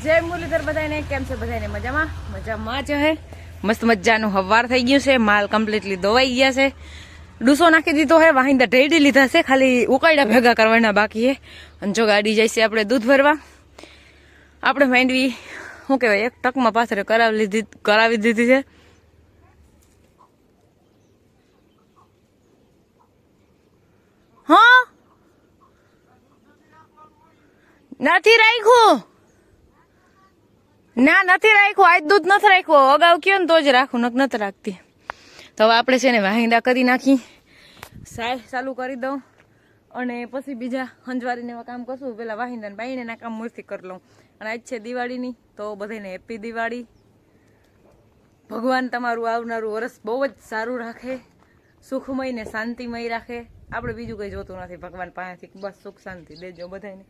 જય મુરલીધર બધાને કેમ છે બધાને મજામાં જ હે મસ્ત મજાનું હવાર થઈ ગયું છે માલ કમ્પ્લીટલી ધોવાઈ ગયા છે ડૂસો નાખી દીધો હે વાહિંદા ઢેડી લીધા છે ખાલી ઉકાળ્યા ભેગા કરવાના બાકી હે અને જો ગાડી જાય છે આપણે દૂધ ભરવા આપણે માંડવી શું કહેવાય એક ટકમાં પાથરે કરાવી દીધી છે હા નથી રાખ્યું ના નથી રાખ્યું આજ દૂધ નથી રાખ્યું અગાઉ કયો ને તો જ રાખું નથી રાખતી તો હવે આપણે છે ને વાહિંદા કરી નાખી સાય ચાલુ કરી દઉં અને પછી બીજા હંજવારીને એવા કામ કરશું પેલા વાહિંદા બાઈને કામ મૂર્તિ કરી લઉં અને આજ છે દિવાળીની તો બધાને હેપી દિવાળી ભગવાન તમારું આવનારું વર્ષ બહુ જ સારું રાખે સુખમય ને શાંતિમય રાખે આપણે બીજું કંઈ જોતું નથી ભગવાન પાસેથી બસ સુખ શાંતિ દેજો બધાને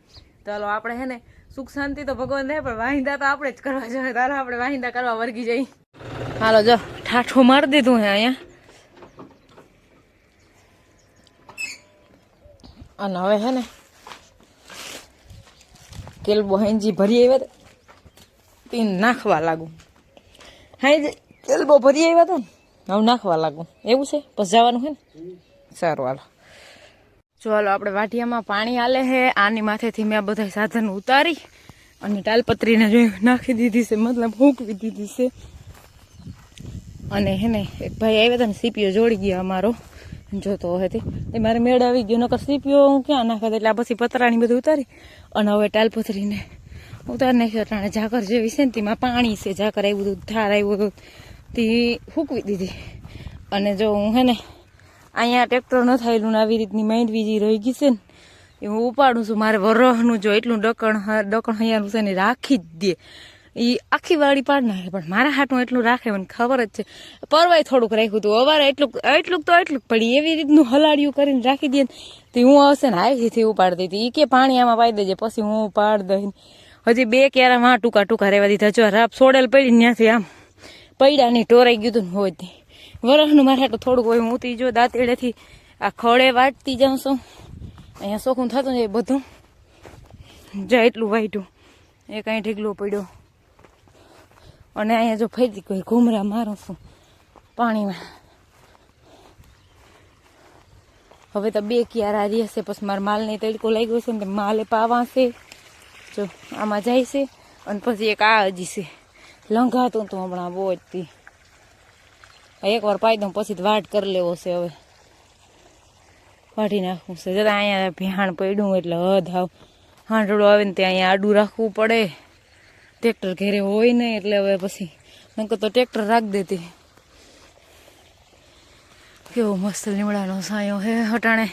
ચાલો આપણે હે ને સુખ શાંતિ તો ભગવાન દે પણ વાહિંદા તો આપણે જ કરવા જોઈએ તારે આપણે વાહિંદા કરવા વર્ગી જઈ હાલો જો ઠાઠું મારી દીધું હે અહીંયા અને હવે હે ને કેલબો હેંજી ભરી આવ્યા પીન નાખવા લાગુ હાઈ કેલબો ભરી આવ્યા તો ને હવે નાખવા લાગુ એવું છે પછી જવાનું હે ને સારું હાલો ચાલો આપણે વાઢિયામાં પાણી હાલે છે આની માથેથી મેં બધા સાધન ઉતારી અને તાલપત્રીને જો નાખી દીધી છે મતલબ ફૂંકવી દીધી છે અને હે ને એક ભાઈ આવ્યા હતા ને સીપીઓ જોડી ગયા અમારો જોતો હતી એ મારે મેળ આવી ગયો નકર સીપીઓ હું ક્યાં નાખા એટલે આ પછી પતરાની બધું ઉતારી અને હવે તાલપત્રીને ઉતારી નાખ્યો અટાણે ઝાકર જેવી છે ને તેમાં પાણી છે ઝાકર આવ્યું હતું ધાર આવ્યું તે ફૂંકવી દીધી અને જો હું હે ને અહીંયા ટ્રેક્ટર ન થયેલું ને આવી રીતની માંડવી જે રહી ગઈ છે ને એ હું ઉપાડું છું મારે વરહનું જો એટલું ડકણ અહીંયાનું છે ને રાખી જ દે એ આખી વાડી પાડ નાખે પણ મારા હાટું એટલું રાખે મને ખબર જ છે પરવાય થોડુંક રાખ્યું હતું અવારે એટલું પડી એવી રીતનું હલાડિયું કરીને રાખી દે તો હું આવશે ને હાઈથી ઉપાડી દીધી એ કે પાણી આમાં પાઈ દેજે પછી હું ઉપાડ દઈ હજી 2 ક્યારામાં ટૂંકા રહેવા દીધા જો રાપ છોડેલ પડી ત્યાંથી આમ પૈડા નહીં ટોરાઈ ગયું હતું ને હોય વરસનું મારે હાટું થોડુંક હોય હું તી જો દાંતેડેથી આ ખડે વાટતી જાઉં છું અહીંયા ચોખ્ખું થતું જાય બધું જાય એટલું વાટ્યું એ કાંઈ ઢીગલો પડ્યો અને અહીંયા જો ફરી કોઈ ઘૂમરા મારું છું પાણીમાં હવે તો 2 ક્યારા રહેશે પછી મારા માલને તડકો લાગ્યો છે ને માલે પાવા છે જો આમાં જાય છે અને પછી એક આ હજી છે લંઘાતું તો હમણાં બહુ જ એકવાર પાઈ દઉં પછી વાટ કરી લેવો છે હવે વાઢી નાખવું છે જતા અહીંયા ભેહાણ પડ્યું એટલે હદ હાવ હાંડળું આવે ને ત્યાં અહીંયા આડું રાખવું પડે ટ્રેક્ટર ઘેરે હોય નહીં એટલે હવે પછી નકર તો ટ્રેક્ટર રાખી દેતી કેવો મસ્ત લીમડાનો સાયો હે હટાણે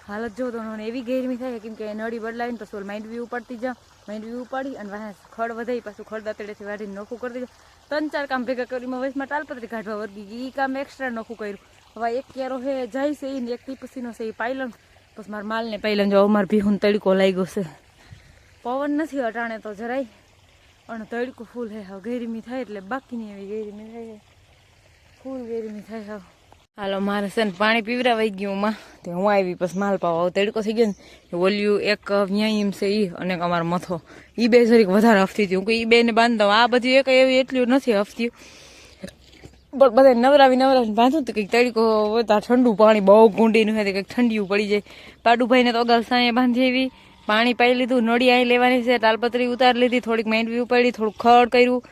હાલત જો તો એવી ગેરમી થાય કેમ કે નળી બદલાવીને પછી માંડવી ઉપાડતી જાઉં માંડવી ઉપાડી અને વાહ ખડ વધારી પાછું ખડ દાંતડેથી વાઢીને નોખું કરી દીધું 3-4 કામ ભેગા કરીને વચમાં તાલપત્રી કાઢવા વર્ગી ગઈ એ કામ એક્સ્ટ્રા નોખું કર્યું હવે એક ક્યારો હે જાય છે ને એક પછીનો છે એ પાયલન પછી મારા માલને પાયલન જો અમારે ભીહું તડકો લાગ્યો છે પવન નથી અટાણે તો જરાય અને તડકો ફૂલ હે હવે ગરમી થાય એટલે બાકીની એવી ગરમી થાય ફૂલ ગરમી થાય હવે હાલો મારે છે ને પાણી પીવરાવાઈ ગયું માં તે હું આવી પછી માલ પાવા તડકો થઈ ગયો ને ઓલિયું એક વ્યાયામ છે એ અને અમારો મથો એ બે જરીક વધારે હફતી હતી હું કે એ બેને બાંધતા આ બધી એક એવી એટલું નથી હફતી પણ બધા નવરાવીને બાંધું તો કંઈક તડકો વધતા ઠંડુ પાણી બહુ ગુંડીનું હોય કંઈક ઠંડિયું પડી જાય પાડુભાઈને તો અગાઉ સાંયે બાંધી આવી પાણી પાઈ લીધું નળી અહીં લેવાની છે તાલપત્રી ઉતારી લીધી થોડીક માંડવી ઉપાડી થોડુંક ખડ કર્યું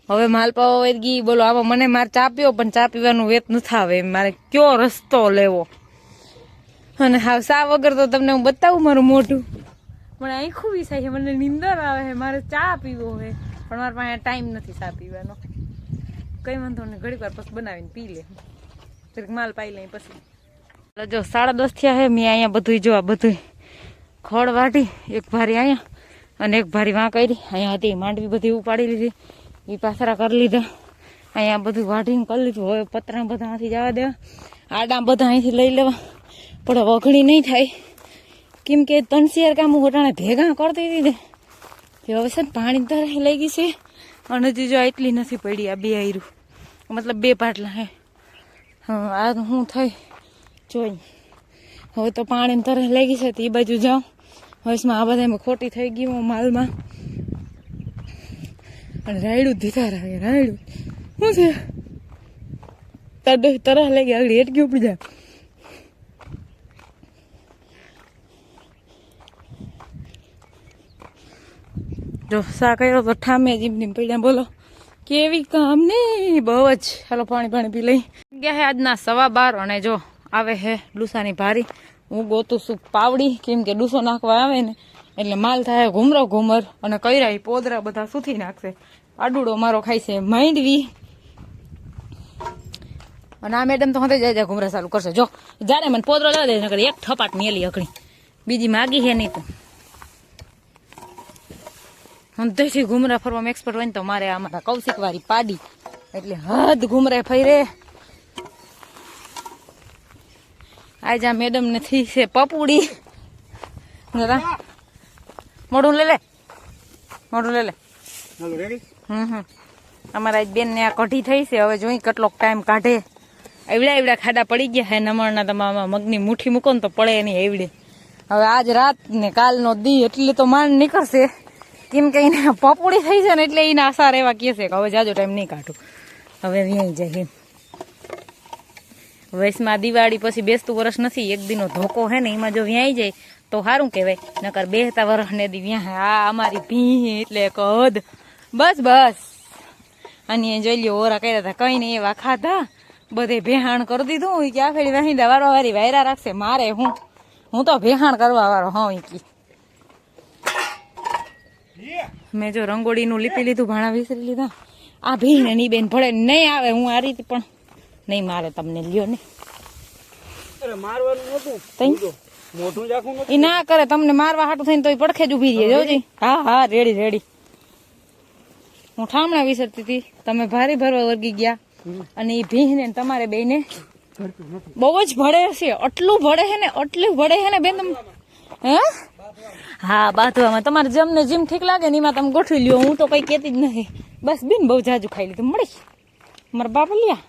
હવે માલ પાવા વળગી બોલો આમાં મને મારે ચા પીવો પણ ચા પીવાનું વેત નથી આવે મારે કયો રસ્તો લેવો અને હા ચા વગર તો તમને હું બતાવું મારું મોઢું મને આંખું વિસાય છે મને નીંદર આવે છે મારે ચા પીવો છે પણ મારા પાસે ટાઈમ નથી ચા પીવાનો કઈ વાંધો નહીં ઘડીક વાર પછી બનાવીને પી લે જરીક માલ પાઈ લે પછી જો 10:30 થયા છે મેં અહીંયા બધું જો આ બધું ખડ વાઢી એક ભારી અહીંયા અને એક ભારી વાં કરી અહીંયા હતી માંડવી બધી ઉપાડી લીધી એ પાથરા કરી લીધા અહીંયા બધું વાઢીને કરી લીધું હવે પતરા બધા અહીંથી જવા દેવા આડા બધા અહીંથી લઈ લેવા પણ વઘણી નહીં થાય કેમ કે 3-4 કામ ઘટાણે ભેગા કરતી હતી ને તે હવે છે ને પાણી તરે લઈ ગઈ છે અને હજી જો એટલી નથી પડી આ 2 આયરું મતલબ 2 પાટલા હે હા આ હું થઈ જોઈ હવે તો પાણી તરે લાગી છે તો એ બાજુ જાઉં હવે આ બધામાં ખોટી થઈ ગઈ હું માલમાં અને રાયડું દીધા રાખે રાયડું શું છે તરહ લાગી આગળ હેટકી ઉપડી જાય. જો સા કર્યો તો ઠામે જીમની પડ્યા બોલો કેવી કામ નહીં બહુ જ. હાલો પાણી પી લઈ ગયા હે આજના 12:15 અને જો આવે હે ડૂસાની ભારી. હું ગોતું છું પાવડી કેમ કે ડૂસો નાખવા આવે ને એટલે માલ થાય ઘુમર અને કઈરા પોદરા બધા સૂથી નાખશે. આડુડો મારો ખાય છે માંડવી અને આ મેડમ તો હતે જાય ઘુમરા ચાલુ કરશે. જો જ્યારે મને પોદરો લેવા દે નકર એક થપાટ મેલી અકડી બીજી માગી છે નહીં તો હંતેથી ઘુમરા ફરવામાં એક્સપર્ટ હોય ને તો મારે અમારા કૌશિક વાળી પાડી એટલે હદ ઘુમરે ફરી આજ આ મેડમ ને થી છે પપુડી. મોઢું લે અમારા આજ બેન ને આ કઢી થઈ છે. હવે જોઈ કેટલોક ટાઈમ કાઢે. એવડા ખાડા પડી ગયા હે નમણના તમારા મગની મુઠ્ઠી મૂકો ને તો પડે નહીં એવડે. હવે આજ રાત ને કાલનો દી એટલે તો માંડ નીકળશે કેમ કે એને પપુડી થઈ છે ને એટલે એને આશા રહેવા કહે છે કે હવે જાજો ટાઈમ નહીં કાઢું હવે વ્યાઈ જાય. વયસમાં દિવાળી પછી બેસતું વર્ષ નથી એક દીનો ધોકો હે ને એમાં જો વ્યાઈ જાય તો સારું કહેવાય નકર બેસતા વર્ષ ને દી વ્યા આ અમારી ભી એટલે કદ બસ અને જોઈ લ્યો ઓરા કર્યા હતા કઈ નહીં એવા ખાધા બધે ભેહાણ કરી દીધું કે આ ફેરી વાહિંદા વારવારી વાયરા રાખશે મારે હું તો ભેહાણ કરવા વાળો હા કી મેં જો રંગોળીનું લીપી લીધું ભાણા વિસરી લીધા. આ ભી ને ની બેન ભળે નહીં આવે હું આ રીતે પણ નહીં મારે તમને લ્યો ને એ ના કરે તમને મારવા હાટું થઈને તો પડખે જ ઉભી રહી જોજી. હા રેડી હું ઠામણા વિસરતી હતી તમે ભારી ભરવા વર્ગી ગયા અને એ ભીહ ને તમારે બે ને બહુ જ ભળે છે. આટલું ભળે છે ને બેન તમે હે હા બાથવામાં તમારે જેમને જીમ ઠીક લાગે ને એમાં તમે ગોઠવી લ્યો. હું તો કઈ કેતી જ નથી બસ બેન બહુ જાજુ ખાઈ લીધું મળી મારા બાપ લ્યા.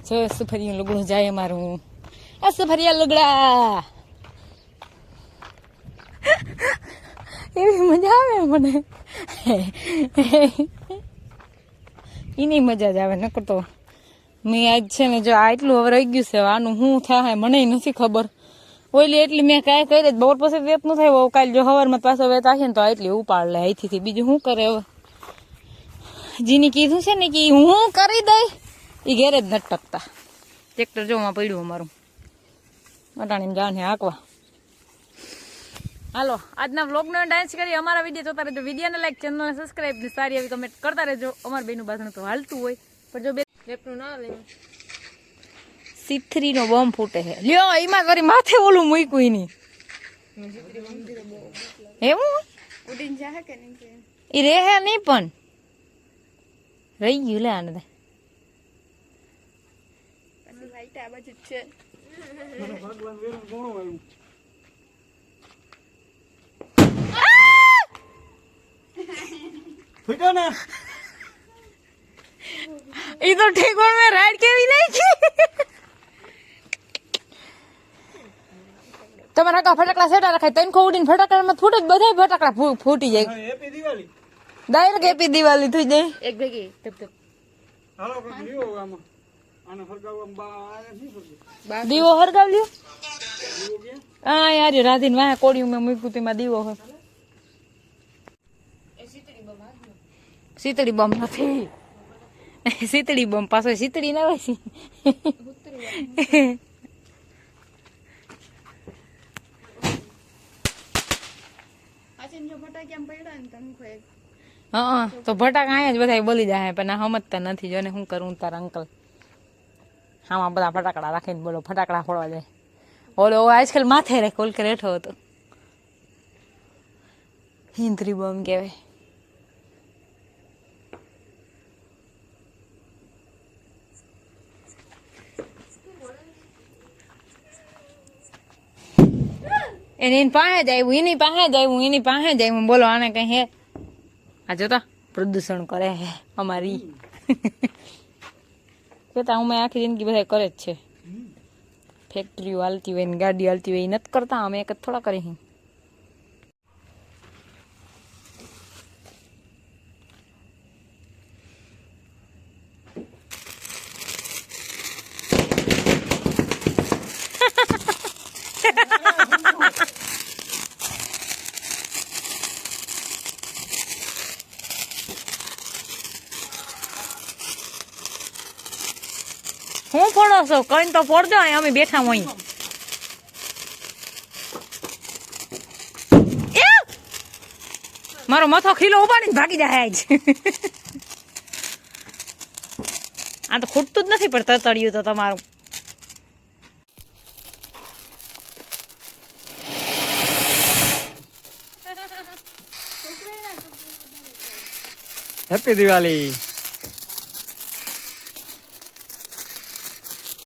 જો સુફરિયું લુગડું જાય મારું આ સુફરિયા લુગડા એવી મજા આવે મને એની મજા જ આવે નકર તો મેં આજ છે ને જો આટલું હવે રહી ગયું છે આનું શું થાય મને નથી ખબર. ઓઈલી એટલી મેં કાંઈ કરી જ બપોર પછી વેત ન થાય કાલે જો હવારમાં પાછો વેત આવશે ને તો એટલી ઉપાડ લે અહીંથી બીજું શું કરે હવે. જીની કીધું છે ને કે હું કરી દઈ એ ઘેરે જ નથી ટકતા. ટ્રેક્ટર જોવામાં પડ્યું અમારું અટાણી જાને હાંકવા. હાલો આજના વ્લોગનો ડાન્સ કરી અમારા વિડીયો જોતા રહેજો. વિડીયોને લાઈક ચેનલને સબસ્ક્રાઈબ ને સારી એવી કમેન્ટ કરતા રહેજો. અમારા બેનું બાજુ તો હાલતું હોય પણ જો બે લેપનું ના આવે C3 નો બોમ્બ ફૂટે છે લ્યો એમાં કરી માથે ઓલું મૂક્યું નહીં એવું ઉડીને જાહે કે નહીં એ રહે નહીં પણ રહી ગયું લે આને આ બાજુ છે ભગવાન વેરું ઘણું આવ્યું ફૂટો ના ઈ તો ઠીક પણ મેં રાઈડ કેવી નાખી તમારા કા ફટાકડા સેટા રખાય તૈન કો ઉડીને ફટાકડામાં ફૂટે બધા ફટાકડા ફૂટી જાય. Happy Diwali direct happy Diwali થઈ જાય એક ભેગી તપ હાલો કે લીઓ આમાં આને હરગાવવા દીવો હરગાવ લ્યો હા યાર રાધીન વાહ કોડિયું મેં મૂક્યું તેમાં દીવો હોય. શીતળી બમ નથી શીતળી બમ પાછો શીતળી ના હોય હા તો ભટાક અહીંયા જ બધા બોલી જાય પણ આ સમજતા નથી જો ને શું કરું તારા અંકલ આમાં બધા ફટાકડા રાખીને બોલો ફટાકડા ફોડવા જાય. ઓલો આજકાલ માથે રાખ ઓલ કે રેઠો હતો હિન્દ્રી બોમ્બ કહેવાય. એની પાસે જ આવ્યું એની પાસે જ આવ્યું બોલો આને કઈ હે આ જોતા પ્રદૂષણ કરે હે અમારી કેતા અમે આખી જિંદગી બધા કરે જ છે. ફેક્ટરીઓ હાલતી હોય ને ગાડી હાલતી હોય એ નથી કરતા અમે એક જ થોડા કરી ફોડો છો? કઈ તો ફોડજો, અહીં અમે બેઠા હોય. મારો મથો ખીલો ઉપાડીને ભાગી જાય આજ. આ તો ખૂટતું જ નથી, પણ તતડ્યું તો તમારું. હેપી દિવાળી.